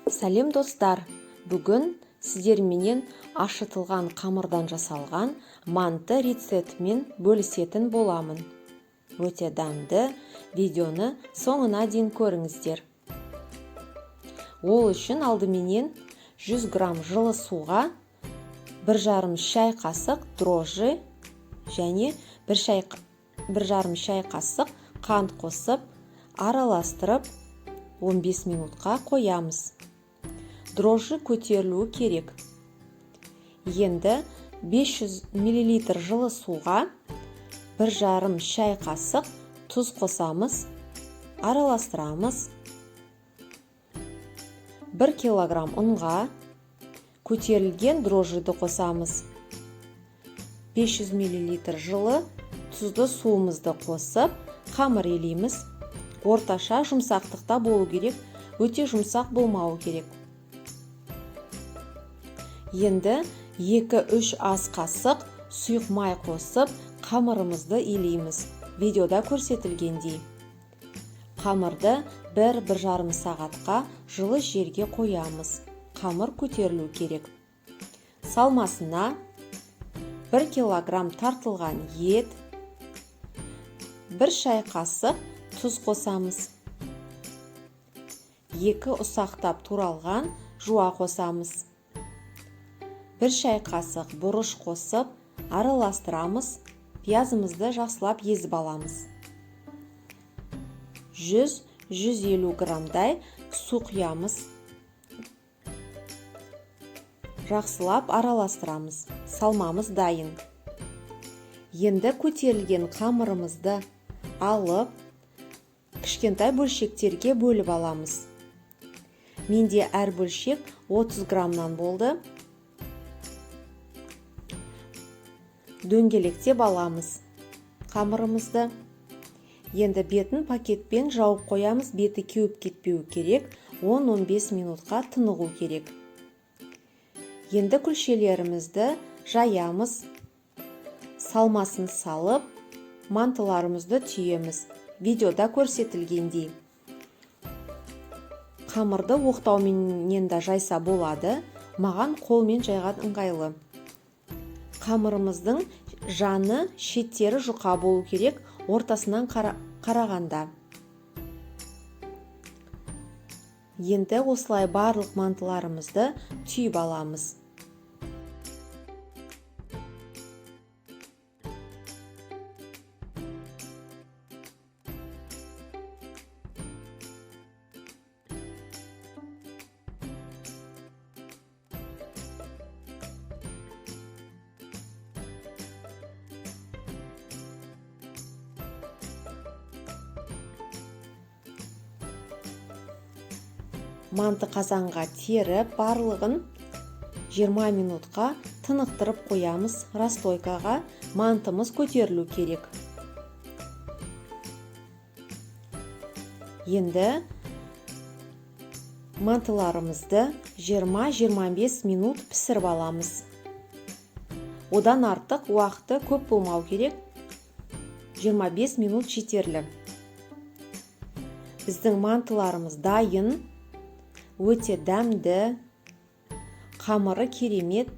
Сәлем достар, бүгін сіздерменен ашытылған қамырдан жасалған манты рецептімен бөлісетін боламын. Өте дәмді, видеоны соңына дейін көріңіздер. Ол үшін алдыменен 100 грамм жылы суға 1,5 шай қасық дрожжи және 1,5 шай қасық қант қосып, араластырып 15 минутқа қоямыз. Дрожжи көтерілуі керек. Енді 500 мл жылы суға 1,5 шай қасық тұз қосамыз, араластырамыз. 1 килограмм ұнға көтерілген дрожжиді қосамыз. 500 мл жылы тұзды суымызды қосып, қамыр елейміз. Орташа жұмсақтықта болу керек, өте жұмсақ болмауы керек. Енді 2-3 ас қасық сұйық май қосып, қамырымызды елейміз. Видеода көрсетілгендей. Қамырды 1-1,5 сағатқа жылы жерге қоямыз. Қамыр көтерілу керек. Салмасына 1 килограмм тартылған ет, 1 шай қасық тұз қосамыз. 2 ұсақтап туралған жуа қосамыз. 1 шай қасық бұрыш қосып, араластырамыз. Пиязымызды жақсылап езіп аламыз. 100-150 граммдай су құямыз. Жақсылап араластырамыз. Салмамыз дайын. Енді көтерілген қамырымызды алып, кішкентай бөлшектерге бөліп аламыз. Менде әр бөлшек 30 граммнан болды. Дөңгелектеп аламыз қамырымызды. Енді бетін пакетпен жауып қоямыз. Беті кеуіп кетпеу керек. 10-15 минутқа тынығу керек. Енді күлшелерімізді жаямыз. Салмасын салып, мантыларымызды түйеміз. Видеода көрсетілгендей. Қамырды оқтауменен де жайса болады. Маған қолмен жайған ыңғайлы. Қамырымыздың жаны, шеттері жұқа болу керек, ортасынан қарағанда. Енді осылай барлық мантыларымызды түйіп аламыз. Манты қазанға теріп, барлығын 20 минутқа тынықтырып қоямыз. Расстойкаға мантымыз көтерілу керек. Енді мантыларымызды 20-25 минут пісіріп аламыз. Одан артық уақыты көп болмау керек. 25 минут жетерлі. Біздің мантыларымыз дайын. Өте дәмді, қамыры керемет,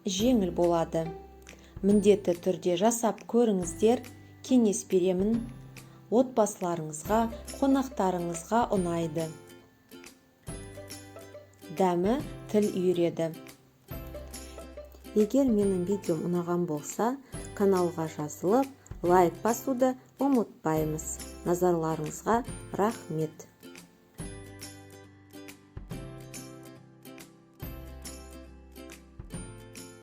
жеңіл болады. Міндетті түрде жасап көріңіздер, кеңес беремін. Отбасыларыңызға, қонақтарыңызға ұнайды. Дәмі тіл үйреді. Егер менің видеом ұнаған болса, каналға жазылып, лайк басуды ұмытпаймыз. Назарларыңызға рахмет.